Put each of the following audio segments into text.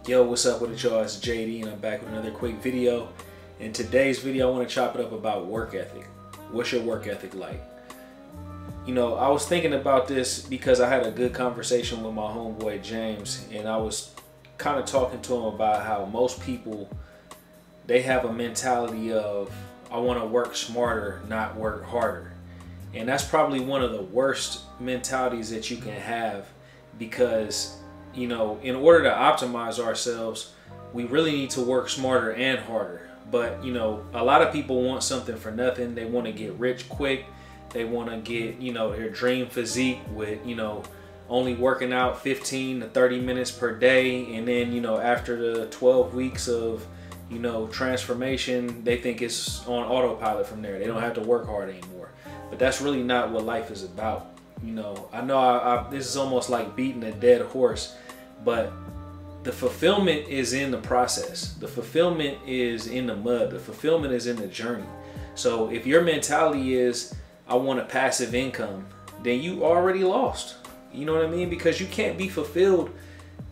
Yo, what's up with it, y'all? It's JD and I'm back with another quick video. In today's video, I want to chop it up about work ethic. What's your work ethic like? You know, I was thinking about this because I had a good conversation with my homeboy James, and I was kind of talking to him about how most people, they have a mentality of, I want to work smarter, not work harder. And that's probably one of the worst mentalities that you can have, because you know, in order to optimize ourselves, we really need to work smarter and harder. But you know, a lot of people want something for nothing. They want to get rich quick. They want to get, you know, their dream physique with, you know, only working out 15 to 30 minutes per day. And then, you know, after the 12 weeks of, you know, transformation, they think it's on autopilot from there. They don't have to work hard anymore. But that's really not what life is about. You know this is almost like beating a dead horse, but the fulfillment is in the process. The fulfillment is in the mud. The fulfillment is in the journey. So if your mentality is, I want a passive income, then you already lost. You know what I mean? Because you can't be fulfilled.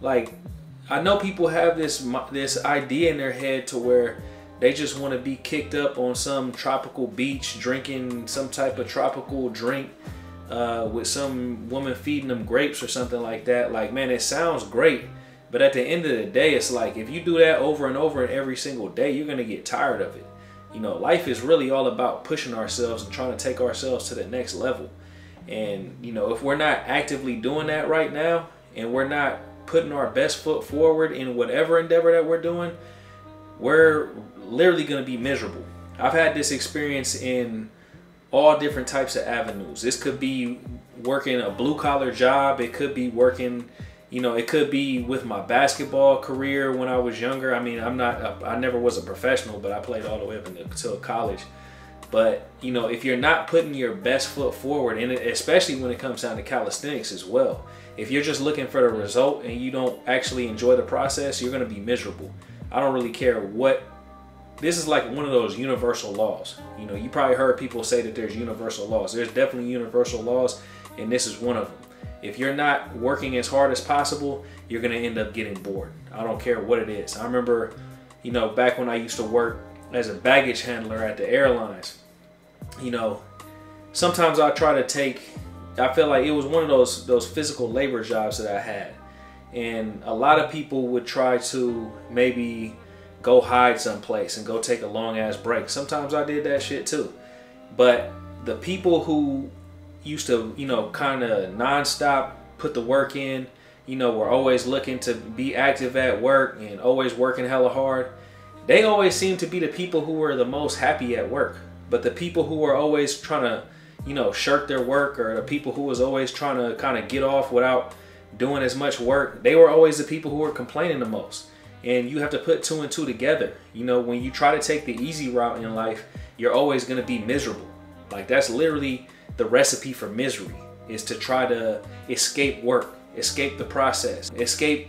Like, I know people have this idea in their head to where they just want to be kicked up on some tropical beach drinking some type of tropical drink with some woman feeding them grapes or something like that. Like, man, it sounds great, but at the end of the day, it's like, if you do that over and over and every single day, you're gonna get tired of it. You know, life is really all about pushing ourselves and trying to take ourselves to the next level. And you know, if we're not actively doing that right now, and we're not putting our best foot forward in whatever endeavor that we're doing, we're literally gonna be miserable. I've had this experience in all different types of avenues. This could be working a blue-collar job. It could be working, you know, it could be with my basketball career when I was younger. I mean, I never was a professional, but I played all the way up until college. But, you know, if you're not putting your best foot forward, and especially when it comes down to calisthenics as well, if you're just looking for the result and you don't actually enjoy the process, you're going to be miserable. I don't really care what. This is like one of those universal laws. You know, you probably heard people say that there's universal laws. There's definitely universal laws, and this is one of them. If you're not working as hard as possible, you're gonna end up getting bored. I don't care what it is. I remember, you know, back when I used to work as a baggage handler at the airlines, you know, sometimes I feel like it was one of those physical labor jobs that I had. And a lot of people would try to maybe go hide someplace and go take a long ass break. Sometimes I did that shit too. But the people who used to, you know, kind of nonstop put the work in, you know, were always looking to be active at work and always working hella hard, they always seem to be the people who were the most happy at work. But the people who were always trying to, you know, shirk their work, or the people who was always trying to kind of get off without doing as much work, they were always the people who were complaining the most. And you have to put two and two together. You know, when you try to take the easy route in life, you're always going to be miserable. Like, that's literally the recipe for misery, is to try to escape work, escape the process, escape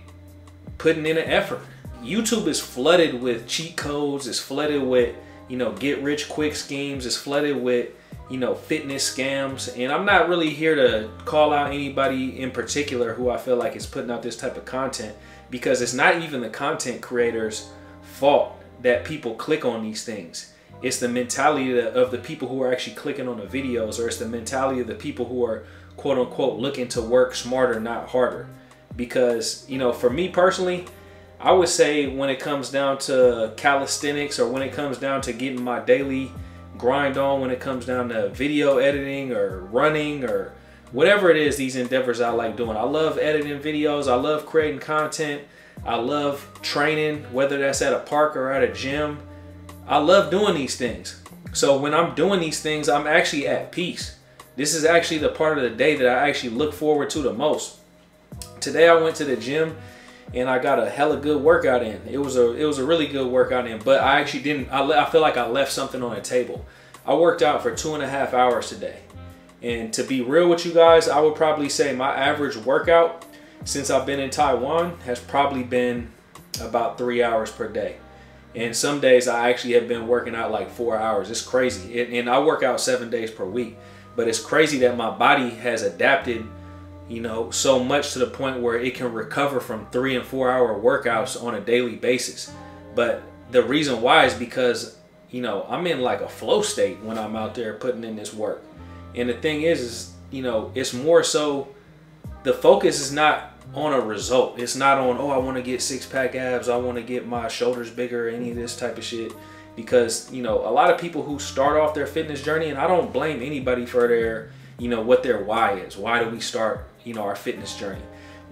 putting in an effort. YouTube is flooded with cheat codes. It's flooded with, you know, get rich quick schemes. It's flooded with, you know, fitness scams. And I'm not really here to call out anybody in particular who I feel like is putting out this type of content, because it's not even the content creators' fault that people click on these things. It's the mentality of the people who are actually clicking on the videos, or it's the mentality of the people who are, quote unquote, looking to work smarter, not harder. Because, you know, for me personally, I would say when it comes down to calisthenics, or when it comes down to getting my daily grind on, when it comes down to video editing or running or whatever it is, these endeavors I like doing. I love editing videos. I love creating content. I love training, whether that's at a park or at a gym. I love doing these things. So when I'm doing these things, I'm actually at peace. This is actually the part of the day that I actually look forward to the most. Today I went to the gym and I got a hella good workout in. It was a really good workout in, but I actually didn't, I feel like I left something on the table. I worked out for 2.5 hours today. And to be real with you guys, I would probably say my average workout since I've been in Taiwan has probably been about 3 hours per day. And some days I actually have been working out like 4 hours. It's crazy. And I work out 7 days per week. But it's crazy that my body has adapted, you know, so much to the point where it can recover from 3 and 4 hour workouts on a daily basis. But the reason why is because, you know, I'm in like a flow state when I'm out there putting in this work. And the thing is, you know, it's more so the focus is not on a result. It's not on, oh, I want to get 6-pack abs, I want to get my shoulders bigger, any of this type of shit. Because, you know, a lot of people who start off their fitness journey, and I don't blame anybody for their, you know, what their why is. Why do we start, you know, our fitness journey?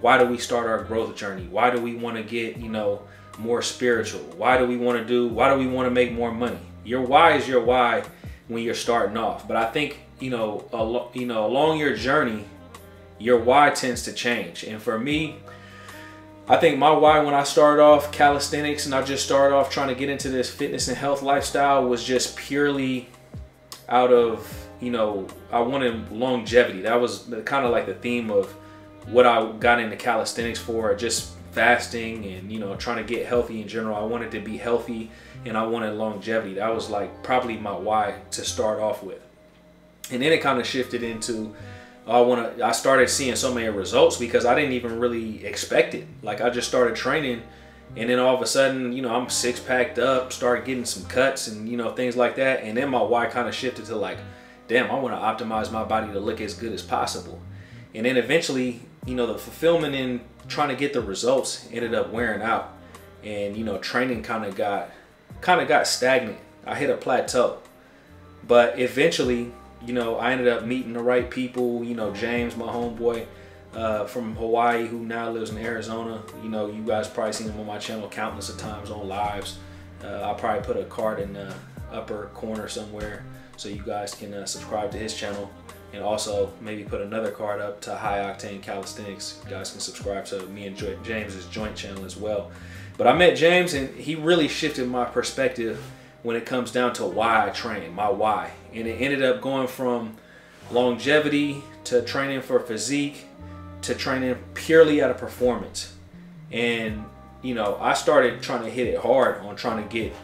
Why do we start our growth journey? Why do we want to get, you know, more spiritual? Why do we want to make more money? Your why is your why when you're starting off. But I think, you know, along your journey, your why tends to change. And for me, I think my why when I started off calisthenics and I just started off trying to get into this fitness and health lifestyle was just purely out of, you know, I wanted longevity. That was kind of like the theme of what I got into calisthenics for, just fasting and, you know, trying to get healthy in general. I wanted to be healthy and I wanted longevity. That was like probably my why to start off with. And then it kind of shifted into I started seeing so many results because I didn't even really expect it. Like I just started training and then all of a sudden, you know, I'm 6-packed up, started getting some cuts and, you know, things like that. And then my why kind of shifted to like, damn, I want to optimize my body to look as good as possible. And then eventually, you know, the fulfillment in trying to get the results ended up wearing out. And, you know, training kind of got stagnant. I hit a plateau. But eventually, you know, I ended up meeting the right people. You know, James, my homeboy from Hawaii, who now lives in Arizona. You know, you guys probably seen him on my channel countless of times on lives. I'll probably put a card in the upper corner somewhere so you guys can subscribe to his channel. And also maybe put another card up to High Octane Calisthenics. You guys can subscribe to me and James's joint channel as well. But I met James and he really shifted my perspective when it comes down to why I train, my why. And it ended up going from longevity to training for physique to training purely out of performance. And, you know, I started trying to hit it hard on trying to get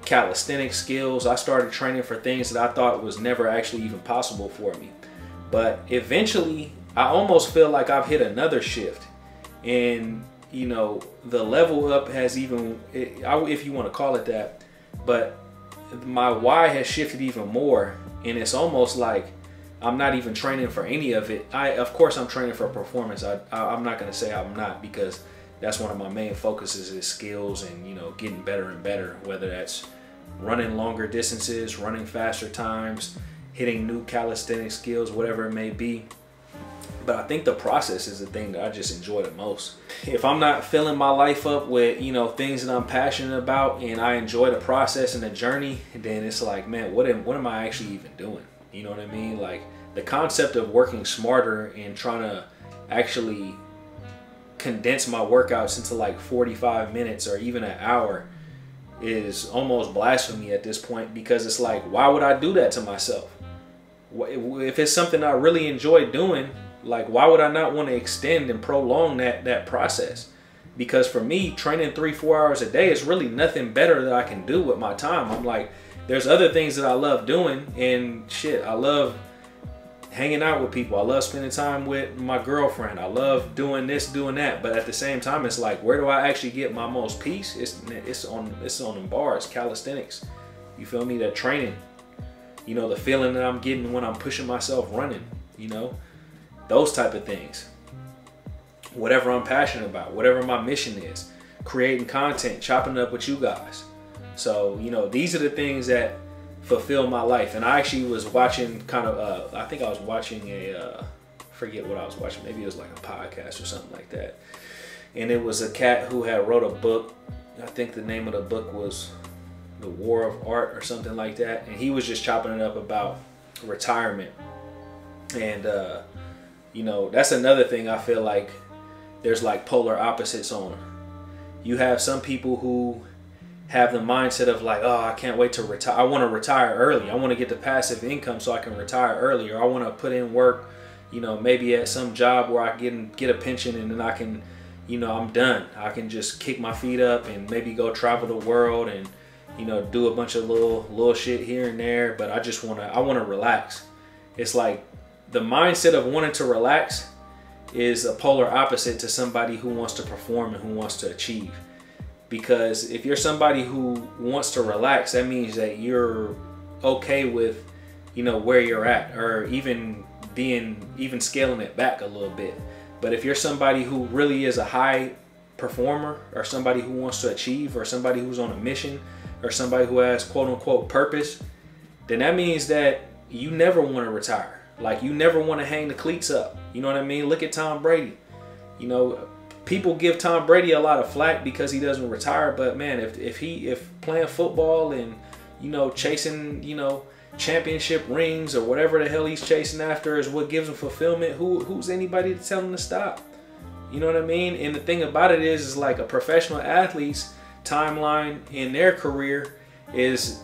calisthenic skills. I started training for things that I thought was never actually even possible for me. But eventually, I almost feel like I've hit another shift. And, you know, the level up has even, if you want to call it that, but my why has shifted even more. And it's almost like I'm not even training for any of it. Of course, I'm training for performance. I'm not going to say I'm not, because that's one of my main focuses is skills and, you know, getting better and better, whether that's running longer distances, running faster times, hitting new calisthenic skills, whatever it may be. But I think the process is the thing that I just enjoy the most. If I'm not filling my life up with, you know, things that I'm passionate about and I enjoy the process and the journey, then it's like, man, what am I actually even doing? You know what I mean? Like the concept of working smarter and trying to actually condense my workouts into like 45 minutes or even an hour is almost blasphemy at this point, because it's like, why would I do that to myself? If it's something I really enjoy doing, like, why would I not want to extend and prolong that process? Because for me, training 3-4 hours a day is really nothing better that I can do with my time. I'm like, there's other things that I love doing, and shit, I love hanging out with people. I love spending time with my girlfriend. I love doing this, doing that. But at the same time, it's like, where do I actually get my most peace? It's on the bars, calisthenics. You feel me? That training. You know, the feeling that I'm getting when I'm pushing myself running, you know, those type of things. Whatever I'm passionate about, whatever my mission is, creating content, chopping it up with you guys. So, you know, these are the things that fulfill my life. And I actually was watching kind of, I think I was watching forget what I was watching. Maybe it was like a podcast or something like that. And it was a cat who had wrote a book. I think the name of the book was The War of Art or something like that. And he was just chopping it up about retirement. And, you know, that's another thing I feel like there's like polar opposites on. You have some people who have the mindset of like, oh, I can't wait to retire. I want to retire early. I want to get the passive income so I can retire early. Or I want to put in work, you know, maybe at some job where I can get a pension and then I can, you know, I'm done. I can just kick my feet up and maybe go travel the world and, you know, do a bunch of little shit here and there. But I just want to relax. It's like the mindset of wanting to relax is a polar opposite to somebody who wants to perform and who wants to achieve. Because if you're somebody who wants to relax, that means that you're okay with, where you're at, or even scaling it back a little bit. But if you're somebody who really is a high performer, or somebody who wants to achieve, or somebody who's on a mission, or somebody who has quote unquote purpose, then that means that you never want to retire. Like, you never want to hang the cleats up. You know what I mean? Look at Tom Brady. People give Tom Brady a lot of flack because he doesn't retire, but man, if playing football and chasing championship rings or whatever the hell he's chasing after is what gives him fulfillment, who's anybody to tell him to stop? You know what I mean? And the thing about it is like a professional athlete's timeline in their career is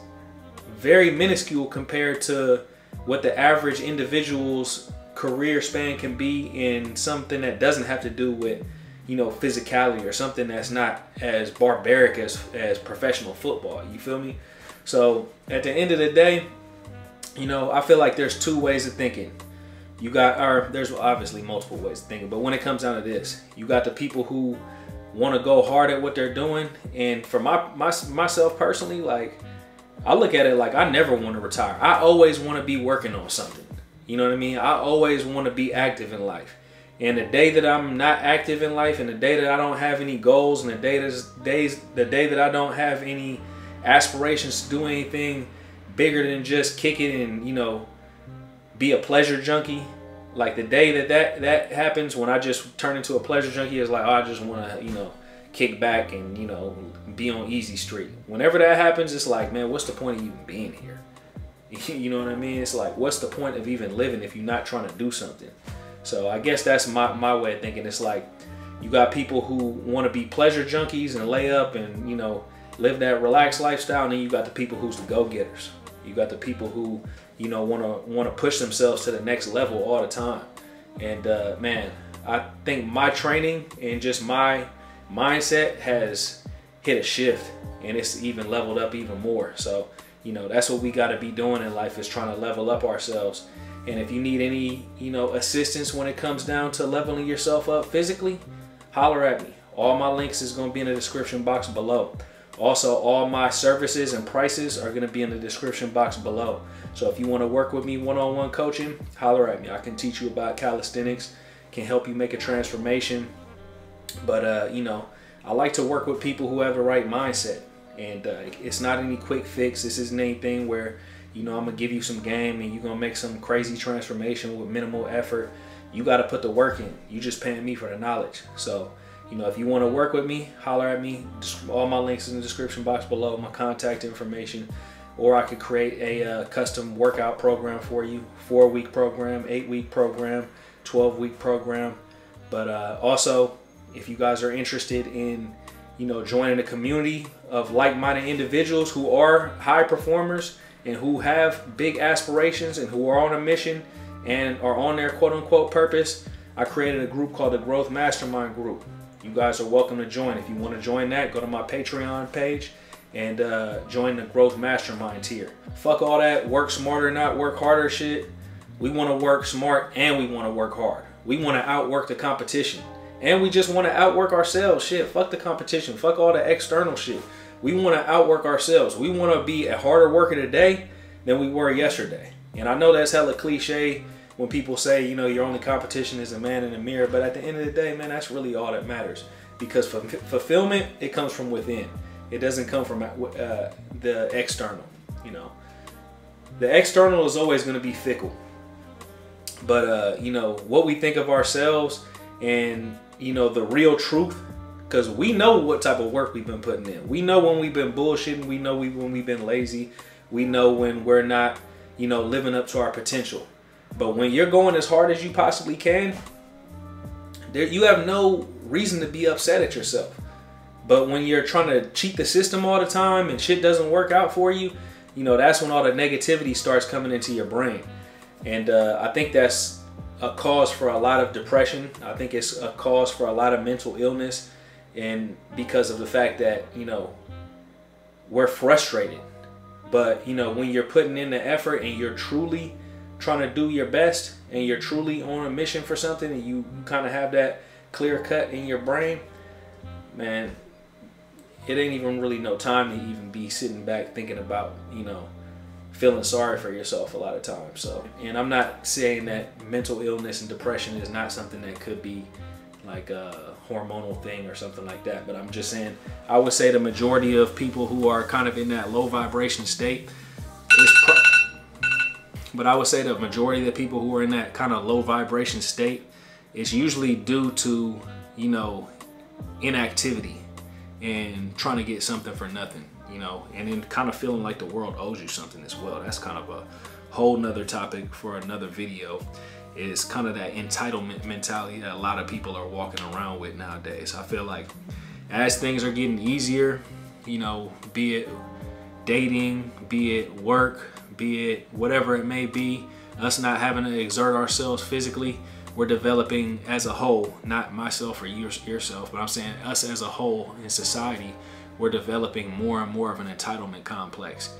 very minuscule compared to what the average individual's career span can be in something that doesn't have to do with physicality, or something that's not as barbaric as professional football. You feel me? So at the end of the day, I feel like there's two ways of thinking. There's obviously multiple ways of thinking, but when it comes down to this, you got the people who want to go hard at what they're doing. And for myself personally, like, I look at it like I never want to retire. I always want to be working on something. You know what I mean? I always want to be active in life. And the day that I'm not active in life, and the day that I don't have any goals, and the day that I don't have any aspirations to do anything bigger than just kick it and be a pleasure junkie, like the day that happens, when I just turn into a pleasure junkie, is like, oh, I just want to kick back and be on easy street. Whenever that happens, it's like, man, what's the point of even being here? You know what I mean? It's like, what's the point of even living if you're not trying to do something? So I guess that's my way of thinking. It's like, you got people who want to be pleasure junkies and lay up and live that relaxed lifestyle, and then you got the people who's the go-getters. You got the people who want to push themselves to the next level all the time. And man, I think my training and just my mindset has hit a shift, and it's even leveled up even more. So that's what we got to be doing in life, is trying to level up ourselves. And if you need any assistance when it comes down to leveling yourself up physically, holler at me. All my links is going to be in the description box below. Also, all my services and prices are going to be in the description box below. So if you want to work with me one-on-one coaching, holler at me. I can teach you about calisthenics, can help you make a transformation. But I like to work with people who have the right mindset. And it's not any quick fix. This isn't anything where I'm gonna give you some game and you're gonna make some crazy transformation with minimal effort. You got to put the work in. You just paying me for the knowledge. So if you want to work with me, holler at me. All my links in the description box below, my contact information. Or I could create a custom workout program for you. 4-week program, 8-week program, 12-week program. But also, if you guys are interested in joining a community of like-minded individuals who are high performers and who have big aspirations and who are on a mission and are on their quote-unquote purpose, I created a group called the Growth Mastermind Group. You guys are welcome to join. If you want to join that, go to my Patreon page and join the Growth Mastermind tier. Fuck all that work smarter, not work harder shit. We want to work smart and we want to work hard. We want to outwork the competition. And we just want to outwork ourselves. Shit, fuck the competition. Fuck all the external shit. We want to outwork ourselves. We want to be a harder worker today than we were yesterday. And I know that's hella cliche when people say, your only competition is a man in the mirror. But at the end of the day, man, that's really all that matters. Because fulfillment, it comes from within. It doesn't come from the external, The external is always going to be fickle. But, what we think of ourselves and, the real truth, because we know what type of work we've been putting in. We know when we've been bullshitting. We know when we've been lazy. We know when we're not, living up to our potential. But when you're going as hard as you possibly can, you have no reason to be upset at yourself. But when you're trying to cheat the system all the time and shit doesn't work out for you, that's when all the negativity starts coming into your brain. And I think that's a cause for a lot of depression. I think it's a cause for a lot of mental illness. And because of the fact that, we're frustrated. But, when you're putting in the effort and you're truly trying to do your best and you're truly on a mission for something and you kind of have that clear cut in your brain, man, it ain't even really no time to even be sitting back thinking about, you know, feeling sorry for yourself a lot of times. So, and I'm not saying that mental illness and depression is not something that could be like a hormonal thing or something like that, but I'm just saying, I would say the majority of people who are kind of in that low vibration state but I would say the majority of the people who are in that kind of low vibration state is usually due to, you know, inactivity and trying to get something for nothing, you know, and then kind of feeling like the world owes you something as well. That's kind of a whole nother topic for another video, is kind of that entitlement mentality that a lot of people are walking around with nowadays. I feel like as things are getting easier, you know, be it dating, be it work, be it whatever it may be, us not having to exert ourselves physically, we're developing as a whole, not myself or yourself, but I'm saying us as a whole in society, we're developing more and more of an entitlement complex.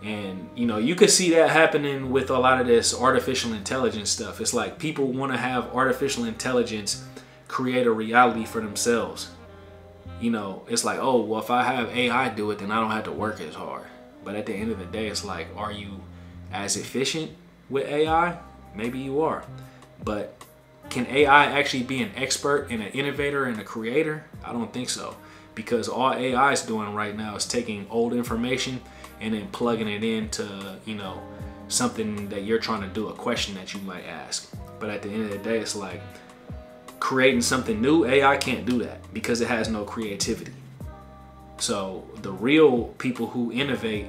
And, you know, you could see that happening with a lot of this artificial intelligence stuff. It's like people want to have artificial intelligence create a reality for themselves. You know, it's like, oh, well, if I have AI do it, then I don't have to work as hard. But at the end of the day, it's like, are you as efficient with AI? Maybe you are. But can AI actually be an expert and an innovator and a creator? I don't think so. Because all AI is doing right now is taking old information and then plugging it into, you know, something that you're trying to do, a question that you might ask. But at the end of the day, it's like creating something new. AI can't do that because it has no creativity. So the real people who innovate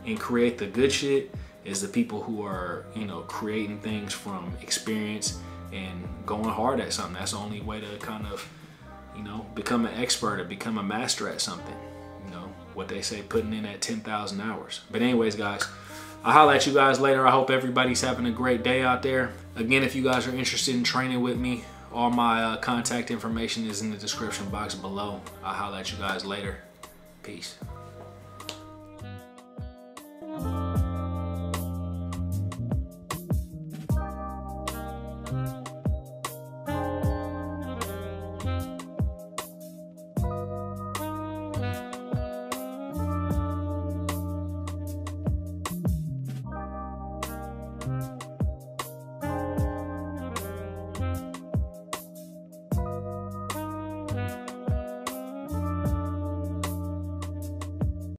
and create the good shit is the people who are, you know, creating things from experience and going hard at something. That's the only way to kind of, you know, become an expert or become a master at something. You know, what they say, putting in at 10,000 hours. But anyways, guys, I'll holler at you guys later. I hope everybody's having a great day out there. Again, if you guys are interested in training with me, all my contact information is in the description box below. I'll holler at you guys later. Peace.